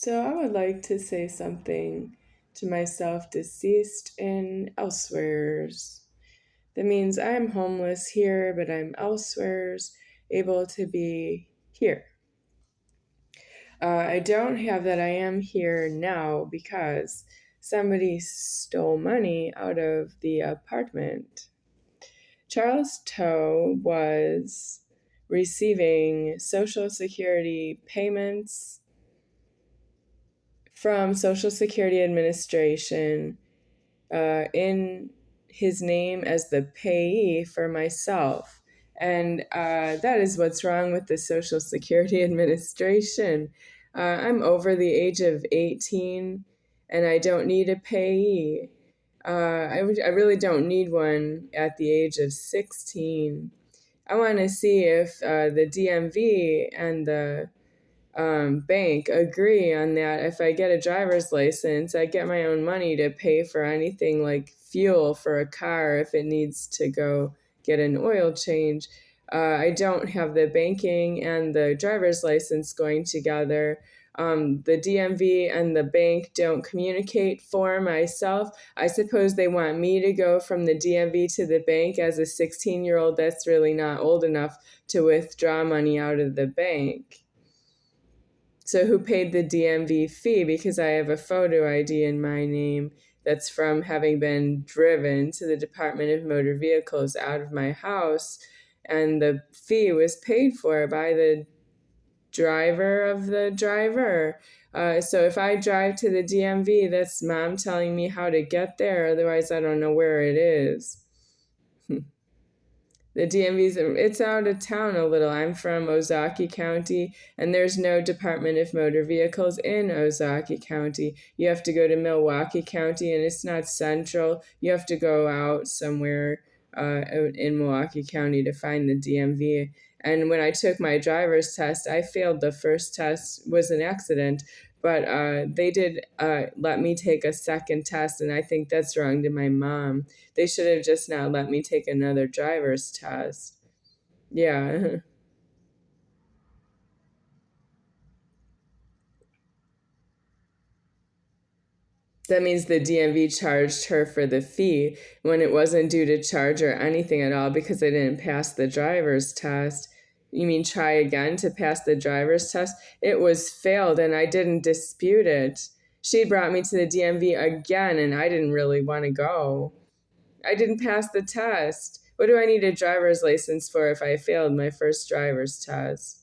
So I would like to say something to myself deceased and elsewheres. That means I'm homeless here, but I'm elsewheres, able to be here. I don't have that I am here now because somebody stole money out of the apartment. Charles Toe was receiving Social Security payments from Social Security Administration in his name as the payee for myself. And that is what's wrong with the Social Security Administration. I'm over the age of 18 and I don't need a payee. I really don't need one at the age of 16. I want to see if the DMV and the bank agree on that. If I get a driver's license, I get my own money to pay for anything like fuel for a car if it needs to go get an oil change. I don't have the banking and the driver's license going together. The DMV and the bank don't communicate for myself. I suppose they want me to go from the DMV to the bank as a 16-year-old that's really not old enough to withdraw money out of the bank. So who paid the DMV fee? Because I have a photo ID in my name that's from having been driven to the Department of Motor Vehicles out of my house, and the fee was paid for by the driver of the driver. So if I drive to the DMV, that's mom telling me how to get there. Otherwise, I don't know where it is. The DMV's, it's out of town a little. I'm from Ozaukee County, and there's no Department of Motor Vehicles in Ozaukee County. You have to go to Milwaukee County, and it's not central. You have to go out somewhere out in Milwaukee County to find the DMV. And when I took my driver's test, I failed the first test, was an accident, but they did let me take a second test, and I think that's wrong to my mom. They should have just not let me take another driver's test. Yeah. That means the DMV charged her for the fee when it wasn't due to charge or anything at all because I didn't pass the driver's test. You mean try again to pass the driver's test? It was failed and I didn't dispute it. She brought me to the DMV again and I didn't really want to go. I didn't pass the test. What do I need a driver's license for if I failed my first driver's test?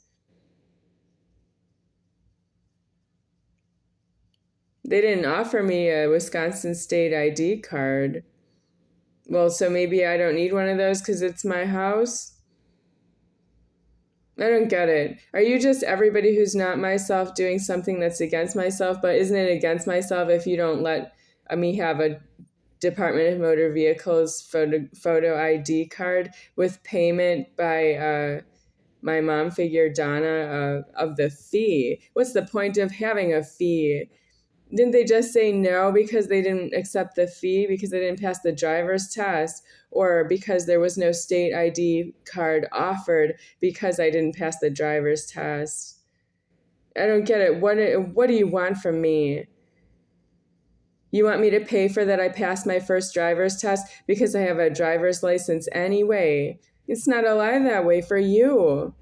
They didn't offer me a Wisconsin state ID card. Well, so maybe I don't need one of those because it's my house? I don't get it. Are you just everybody who's not myself doing something that's against myself? But isn't it against myself if you don't let me have a Department of Motor Vehicles photo ID card with payment by my mom figure, Donna, of the fee? What's the point of having a fee? Didn't they just say no because they didn't accept the fee because they didn't pass the driver's test or because there was no state ID card offered because I didn't pass the driver's test? I don't get it. What do you want from me? You want me to pay for that I passed my first driver's test because I have a driver's license anyway? It's not alive that way for you.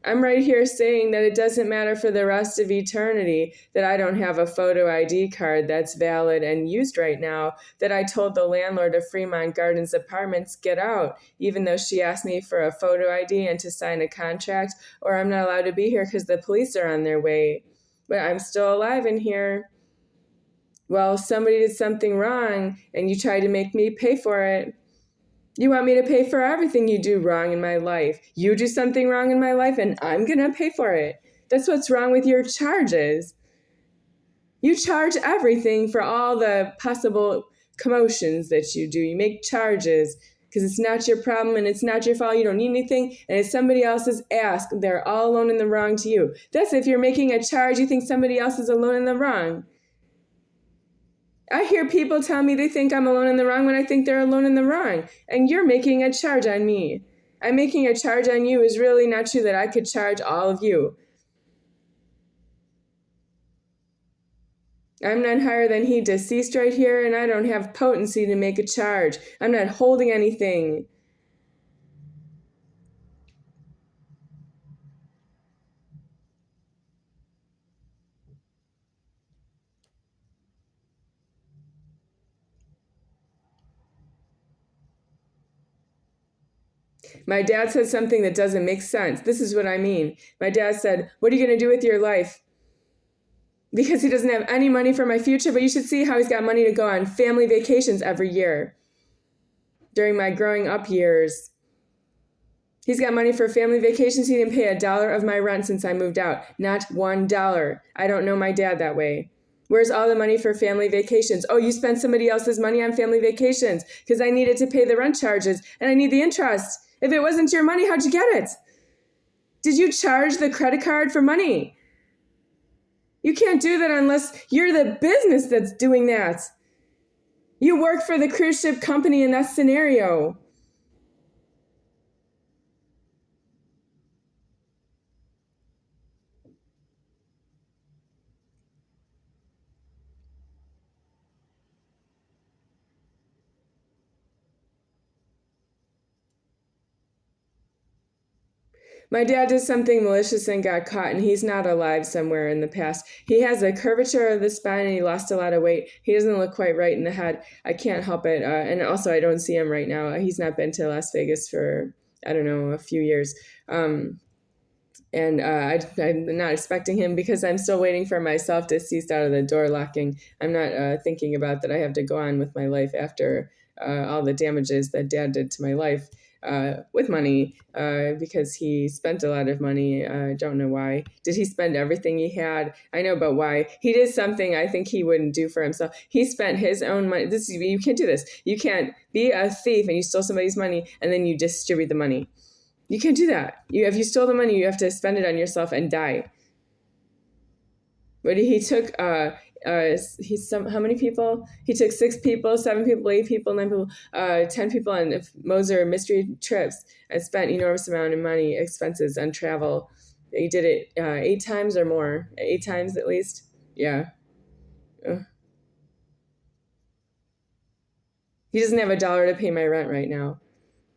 I'm right here saying that it doesn't matter for the rest of eternity that I don't have a photo ID card that's valid and used right now, that I told the landlord of Fremont Gardens Apartments, get out, even though she asked me for a photo ID and to sign a contract, or I'm not allowed to be here because the police are on their way. But I'm still alive in here. Well, somebody did something wrong and you tried to make me pay for it. You want me to pay for everything you do wrong in my life. You do something wrong in my life and I'm going to pay for it. That's what's wrong with your charges. You charge everything for all the possible commotions that you do. You make charges because it's not your problem and it's not your fault. You don't need anything and it's somebody else's ask. They're all alone in the wrong to you. That's if you're making a charge, you think somebody else is alone in the wrong. I hear people tell me they think I'm alone in the wrong when I think they're alone in the wrong. And you're making a charge on me. I'm making a charge on you is really not true that I could charge all of you. I'm none higher than he, deceased right here, and I don't have potency to make a charge. I'm not holding anything. My dad said something that doesn't make sense. This is what I mean. My dad said, "What are you going to do with your life?" Because he doesn't have any money for my future, but you should see how he's got money to go on family vacations every year during my growing up years. He's got money for family vacations. He didn't pay $1 of my rent since I moved out. Not $1. I don't know my dad that way. Where's all the money for family vacations? Oh, you spent somebody else's money on family vacations because I needed to pay the rent charges and I need the interest. If it wasn't your money, how'd you get it? Did you charge the credit card for money? You can't do that unless you're the business that's doing that. You work for the cruise ship company in that scenario. My dad did something malicious and got caught, and he's not alive somewhere in the past. He has a curvature of the spine, and he lost a lot of weight. He doesn't look quite right in the head. I can't help it. And also, I don't see him right now. He's not been to Las Vegas for, I don't know, a few years. I'm not expecting him because I'm still waiting for my self-deceased out of the door locking. I'm not thinking about that I have to go on with my life after all the damages that Dad did to my life. With money because he spent a lot of money. I don't know why. Did he spend everything he had? I know, but why? He did something I think he wouldn't do for himself. He spent his own money. You can't do this. You can't be a thief and you stole somebody's money and then you distribute the money. You can't do that. If you stole the money, you have to spend it on yourself and die. But he took how many people? He took 6 people, 7 people, 8 people, 9 people, 10 people on Moser mystery trips and spent enormous amount of money, expenses on travel. He did it 8 times or more, 8 times at least. Yeah. He doesn't have $1 to pay my rent right now.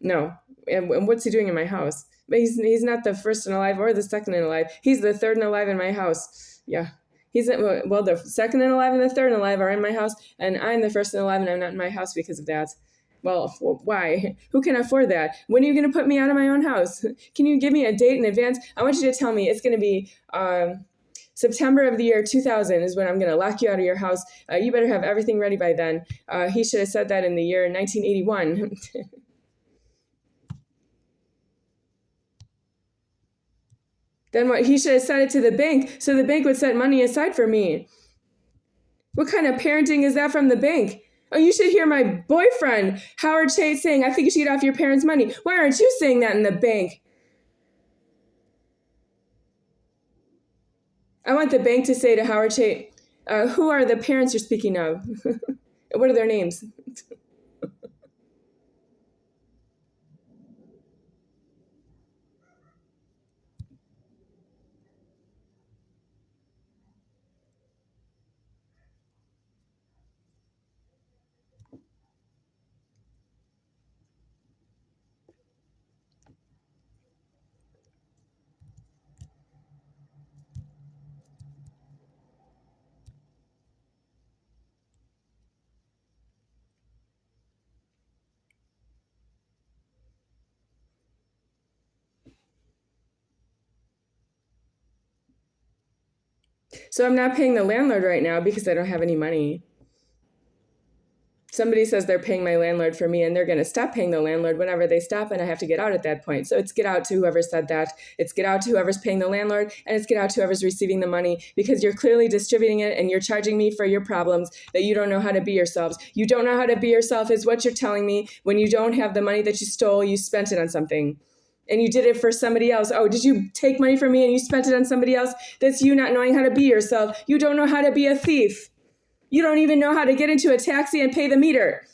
No. And what's he doing in my house? But he's not the first and alive or the second and alive. He's the third and alive in my house. Yeah. The second and alive and the third and alive are in my house, and I'm the first and alive, and I'm not in my house because of that. Well, why? Who can afford that? When are you going to put me out of my own house? Can you give me a date in advance? I want you to tell me it's going to be September of the year 2000 is when I'm going to lock you out of your house. You better have everything ready by then. He should have said that in the year 1981. Then what? He should have said it to the bank so the bank would set money aside for me. What kind of parenting is that from the bank? Oh, you should hear my boyfriend, Howard Chait, saying, I think you should get off your parents' money. Why aren't you saying that in the bank? I want the bank to say to Howard Chait, who are the parents you're speaking of? What are their names? So I'm not paying the landlord right now because I don't have any money. Somebody says they're paying my landlord for me and they're going to stop paying the landlord whenever they stop, and I have to get out at that point. So it's get out to whoever said that. It's get out to whoever's paying the landlord, and it's get out to whoever's receiving the money, because you're clearly distributing it and you're charging me for your problems that you don't know how to be yourselves. You don't know how to be yourself is what you're telling me. When you don't have the money that you stole, you spent it on something. And you did it for somebody else. Oh, did you take money from me and you spent it on somebody else? That's you not knowing how to be yourself. You don't know how to be a thief. You don't even know how to get into a taxi and pay the meter.